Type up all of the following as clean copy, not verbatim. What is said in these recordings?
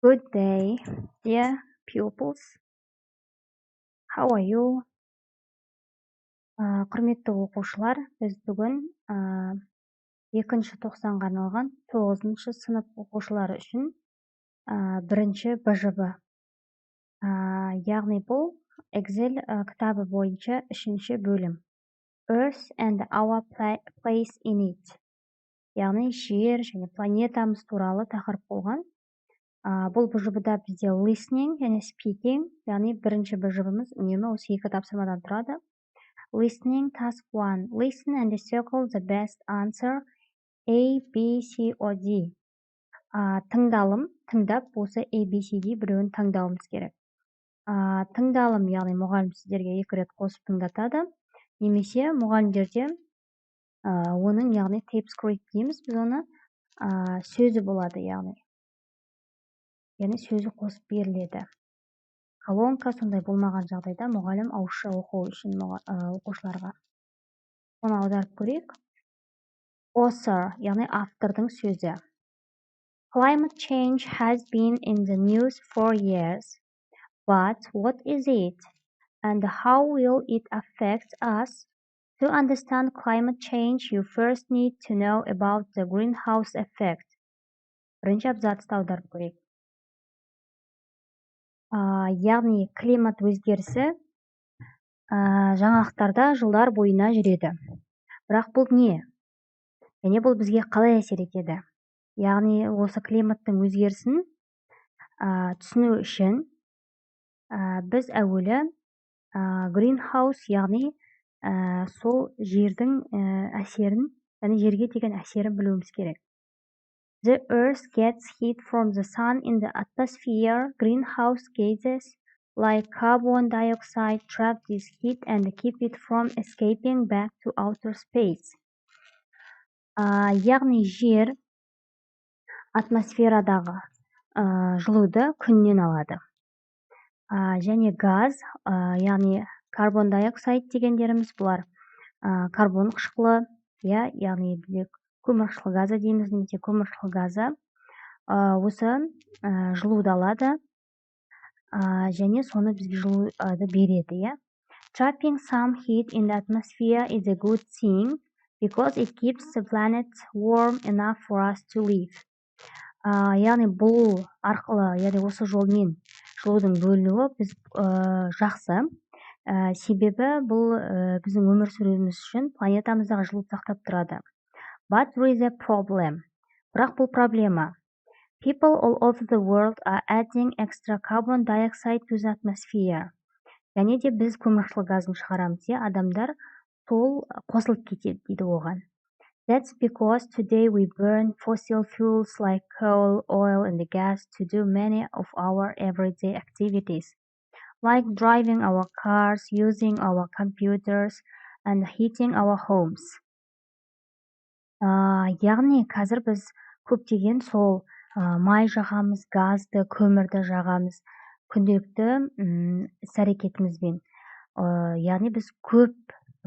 Good day, dear pupils. How are you? Құрметті оқушылар, біз бүгін екінші тоқсанға арналған 9-шы сынып оқушылары үшін бірінші БЖБ. Яғни бұл Excel кітабы бойынша үшінші бөлім. Earth and our place in it. Яғни жер және планетамыз туралы тақырып болған. Бұл БЖБ-да бізде listening және speaking, яғни бірінші БЖБ-міз үнемі осы екі тапсырмадан тұрады. Listening task 1. Listen and circle the best answer A, B, C or D. Тыңдалым, тыңдап осы A, B, C, D біреуін таңдауымыз керек. Тыңдалым, яғни мұғалім сіздерге екі рет қосып тыңдатады. Немесе мұғалімдерде оның, яғни tape script дейміз, біз оны сөзі болады, яғни сөзі қосып беріледі. Колонка сондай болмаған жағдайда мұғалім ауызша оқу үшін оқушыларға. Оны аударып көрейік. Author, яғни автордың сөзі. Climate change has been in the news for years. But what is it? And how will it affect us? To understand climate change, you first need to know about the greenhouse effect. Бірінші абзацты аударып көрейік. Яғни климат өзгерісі жаңалықтарда жылдар бойына жүреді. Бірақ бұл не? Және бұл бізге қалай әсер етеді? Яғни осы климаттың өзгерісін түсіну үшін біз әуелі greenhouse, яғни сол жердің әсерін, яғни жерге деген әсерін білуіміз керек. The earth gets heat from the sun in the atmosphere. Greenhouse gases like carbon dioxide trap this heat and keep it from escaping back to outer space. Яғни жер атмосферадағы жылуды күннен алады. Және газ, яғни карбон диоксид дегендеріміз бұлар карбон қышқылы, яғни көмірқышқыл газы дейміз, немесе көмірқышқыл газы осы жылуды алады және соны бізге жылуды береді. Trapping some heat in the atmosphere is a good thing because it keeps the planet warm enough for us to live. Яғни бұл арқылы, яғни осы жолмен жылудың бөлінуі біз жақсы. Себебі бұл біздің өмір сүруіміз үшін планетамыздағы жылуды сақтап тұрады. But there is a problem. Бірақ бұл проблема. People all over the world are adding extra carbon dioxide to the atmosphere. Және де біз көмірқышқыл газын шығарамыз, адамдар сол қосылып кетеді дейді оған. That's because today we burn fossil fuels like coal, oil and gas to do many of our everyday activities, like driving our cars, using our computers and heating our homes. Яғни қазір біз көптеген сол май жағамыз, газды, көмірді жағамыз күнделікті іс-әрекетімізбен. Яғни біз көп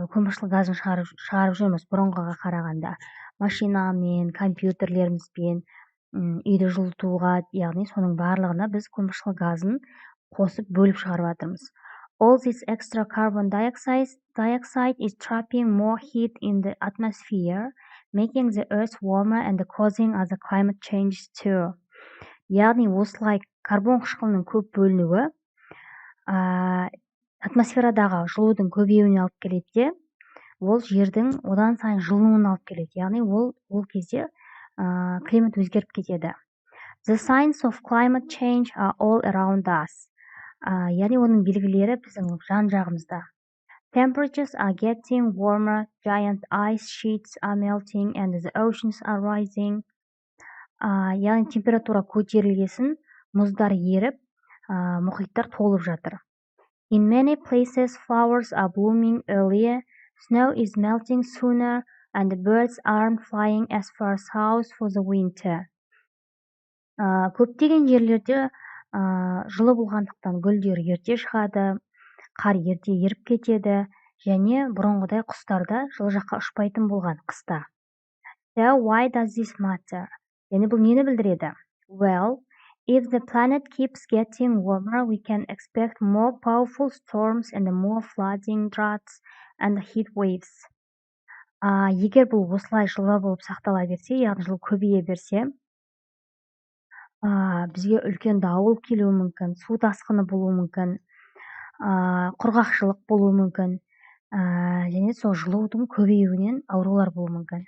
көмірқышқыл газын шығарып жүрміз бұрынғыға қарағанда. Машинамен, компьютерлерімізбен, үйді жылытуға, яғни соның барлығына біз көмірқышқыл газын қосып бөліп шығарып жатырмыз. All this extra carbon dioxide is trapping more heat in the atmosphere, making the earth warmer and causing other climate changes too. Яғни осылай карбон қышқылының көп бөлінуі атмосферадағы жылудың көбеюіне алып келеді, ол жердің одан сайын жылынуына алып келеді. Яғни ол кезде климат өзгеріп кетеді. The signs of climate change are all around us. Яғни оның белгілері біздің жан-жағымызда. Temperatures are getting warmer, giant ice sheets are melting and the oceans are rising. Яғни температура көтерілгесін, мұздар еріп, мұхиттар толып жатыр. In many places flowers are blooming earlier, snow is melting sooner and the birds aren't flying as far south for the winter. Көптеген жерлерде жылы болғандықтан гүлдер ерте шығады, қар ерте еріп кетеді, және бұрынғыдай құстарда жылы жаққа ұшпайтын болған қыста. So why does this matter? Яғни бұл нені білдіреді? Well, If the planet keeps getting warmer, we can expect more powerful storms and more flooding, droughts, and heat waves. Егер бұл осылай жылы болып сақтала берсе, яғни жыл көбейе берсе, бізге үлкен дауыл келуі мүмкін, су тасқыны болуы мүмкін, құрғақшылық болуы мүмкін, және сол жылудың көбеюінен аурулар болуы мүмкін.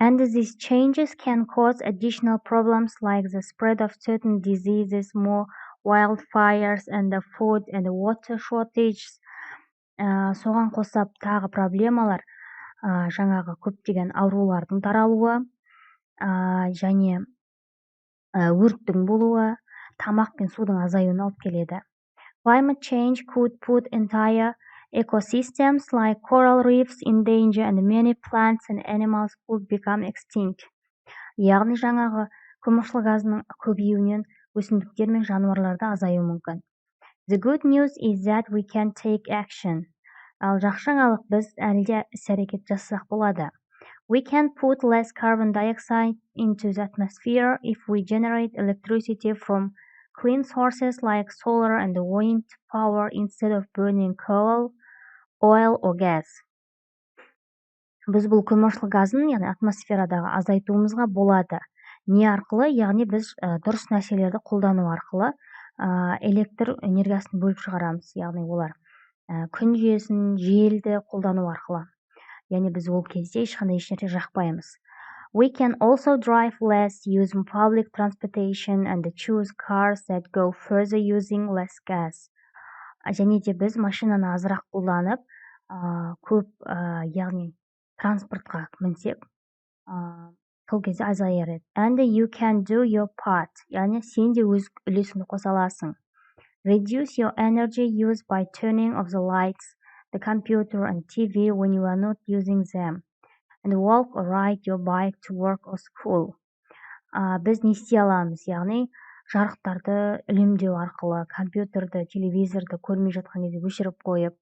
And these changes can cause additional problems like the spread of certain diseases, more wildfires, and the food and water shortages. Соған қосап тағы проблемалар, жаңағы көптеген аурулардың таралуы, және өрттің болуы, тамақ пен судың азаюына алып келеді. Climate change could put entire ecosystems like coral reefs in danger and many plants and animals could become extinct. Яғни жаңағы көмірсутек газының көбеюінен өсімдіктер мен жануарлар да азаюы мүмкін. The good news is that we can take action. Ал жақсы жаңалық, біз әлі де іс-әрекет жасасақ болады. We can put less carbon dioxide into the atmosphere if we generate electricity from clean sources like solar and wind power instead of burning coal, oil or gas. Біз бұл көмірсутек газын, яғни атмосферадағы азайтуымызға болады. Не арқылы? Яғни біз дұрыс нәрселерді қолдану арқылы электр энергиясын бөліп шығарамыз. Яғни олар күн жүйесін, желді қолдану арқылы. Яғни біз ол кезде ешқандай ешнәрсе жақпаймыз. We can also drive less, use public transportation and choose cars that go further using less gas. Және де біз машинаны азырақ қолданып, көп, яғни транспортқа мінсек, сол кезде азаяр еді. And you can do your part. Яғни сен де өз үлесіңді қоса аласың. Reduce your energy use by turning off the lights, the computer and TV when you are not using them. And walk or ride your bike to work or school. Біз не істей аламыз? Яғни жарықтарды үнемдеу арқылы, компьютерді, телевизорды көрмей жатқан кезде өшіріп қойып,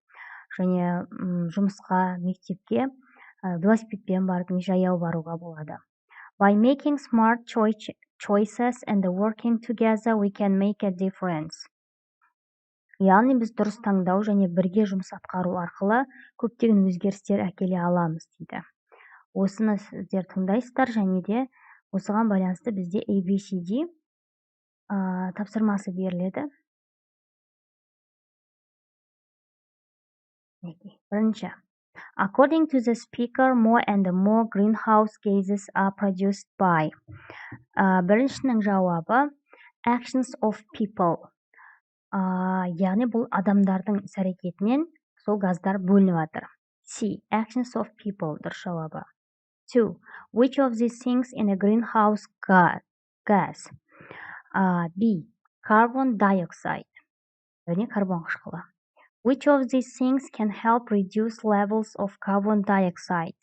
және жұмысқа, мектепке велосипедпен барып, жаяу баруға болады. By making smart choices and working together, we can make a difference. Яғни біз дұрыс таңдау және бірге жұмыс атқару арқылы көптеген өзгерістер әкеле аламыз дейді. Осыны сіздер тыңдайсыздар, және де осыған байланысты бізде ABCD тапсырмасы беріледі. Бірінші. According to the speaker, more and more greenhouse gases are produced by. Біріншінің жауабы actions of people. Яғни бұл адамдардың іс-әрекетінен сол газдар бөлініп жатыр. C. Actions of people. Дұрыс жауабы. 2. Which of these things in a greenhouse gas? B. Carbon dioxide. Яғни карбон қышқылы. Which of these things can help reduce levels of carbon dioxide?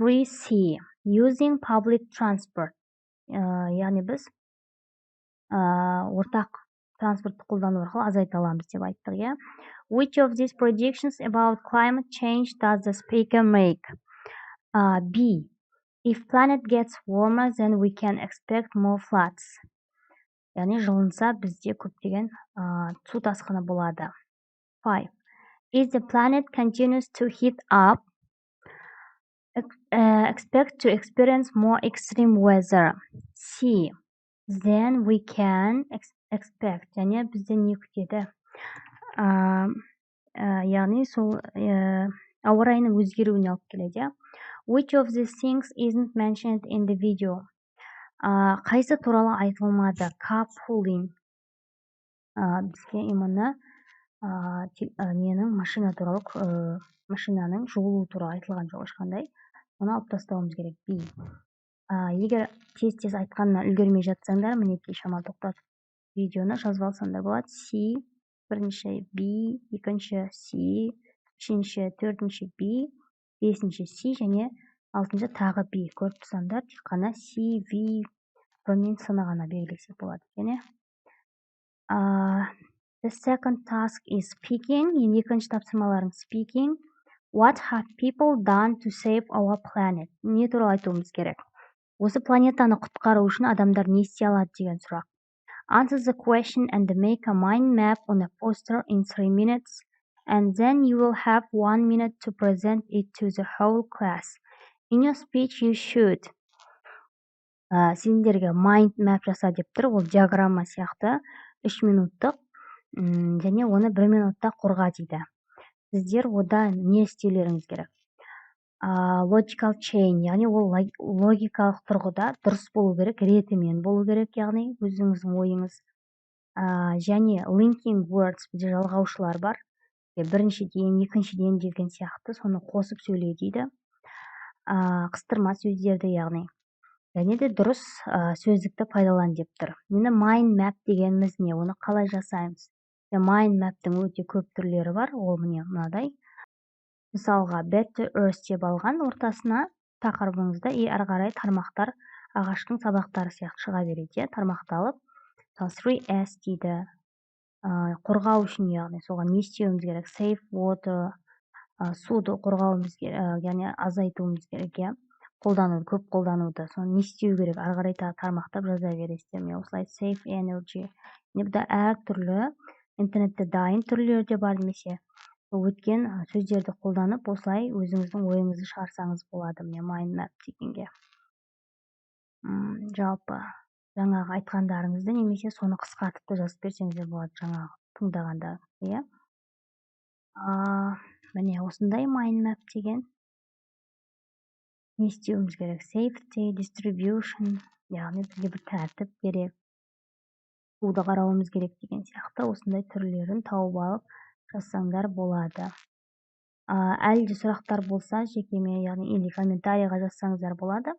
3C. Using public transport. Яғни біз ортақ транспортты қолдану арқылы азайта аламыз деп айттық, иә? Which of these predictions about climate change does the speaker make? B. If planet gets warmer, then we can expect more floods. Яғни жылынса бізде көптеген су тасқыны болады. 5. If the planet continues to heat up, expect to experience more extreme weather. C. Then we can expect. Яғни бізде не күтеді? Яғни сол ауа райының өзгеруіне алып келеді. Which of these things isn't mentioned in the video? Қайсы туралы айтылмады? Carpooling. Бізге именно ненің машина туралы, машинаның жуылуы туралы айтылған жоқ ешқандай. Оны алып тастауымыз керек. B. Егер тез-тез айтқанына үлгермей жатсаңдар, мінекей шамалы тоқтатып видеоны жазып алсаңдар болады. C, бірінші B, екінші C, үшінші, төртінші B, бесінші C және алтыншы тағы B. Көріп тұрсаңдар, тек қана C, V бірінен сынағана белгілесек болады. The second task is speaking. Екінші тапсырмаларың speaking. What have people done to save our planet? Не туралы айтуымыз керек? Осы планетаны құтқару үшін адамдар не істей алады деген сұрақ. Answer the question and make a mind map on a poster in 3 minutes, and then you will have 1 minute to present it to the whole class. In your speech you should. Сендерге mind map жаса деп тұр, ол диаграмма сияқты 3 минуттық, және оны 1 минутта қорға дейді. Сіздер ода не істеулеріңіз керек? Logical chain, яғни ол логикалық тұрғыда дұрыс болу керек, ретімен болу керек, яғни өзіңіздің ойыңыз. Және linking words, бізде жалғаушылар бар. Біріншіден, екіншіден деген сияқты, соны қосып сөйле дейді. Қыстырма сөздерді, яғни. Және де дұрыс сөздікті пайдалан деп тұр. Мені mind map дегеніміз не? Оны қалай жасаймыз? Mind map'тің өте көп түрлері бар, ол міне мынадай. Мысалға, better earth деп алған, ортасына тақырыбыңызда ары қарай тармақтар ағаштың сабақтары сияқты шыға береді, тармақталып. 3S дейді. Қорғау үшін, яғни соған не істеуіміз керек? Save water, суды қорғауымыз керек, яғни азайтуымыз керек, қолдануды, көп қолдануды. Соны не істеу керек? Ары қарай тармақтап жаза бересіздер. Осылай save energy. Бұда әр түрлі интернетте дайын түрлері де бар, немесе өткен сөздерді қолданып, осылай өзіңіздің ойыңызды шығарсаңыз болады. Міне mind map дегенге. Жалпы жаңағы айтқандарыңызды немесе соны қысқартып та жазып берсеңіздер болады, жаңағы тыңдағанда. Міне осындай mind map деген. Не істеуіміз керек? Safety, distribution, яғни бізге бір тәртіп керек. Суды қарауымыз керек деген сияқты, осындай түрлерін тауып алып жазсаңдар болады. Әлде сұрақтар болса, жекеме, яғни или комментарийға жазсаңыздар болады.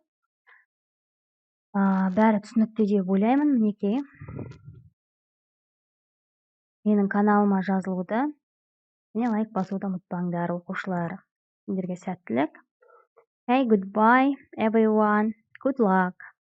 Бәрі түсінікті деп ойлаймын. Мінекей. Менің каналыма жазылуды, және лайк басуды ұмытпаңдар, оқушылар. Сендерге сәттілік. Hey, goodbye everyone. Good luck.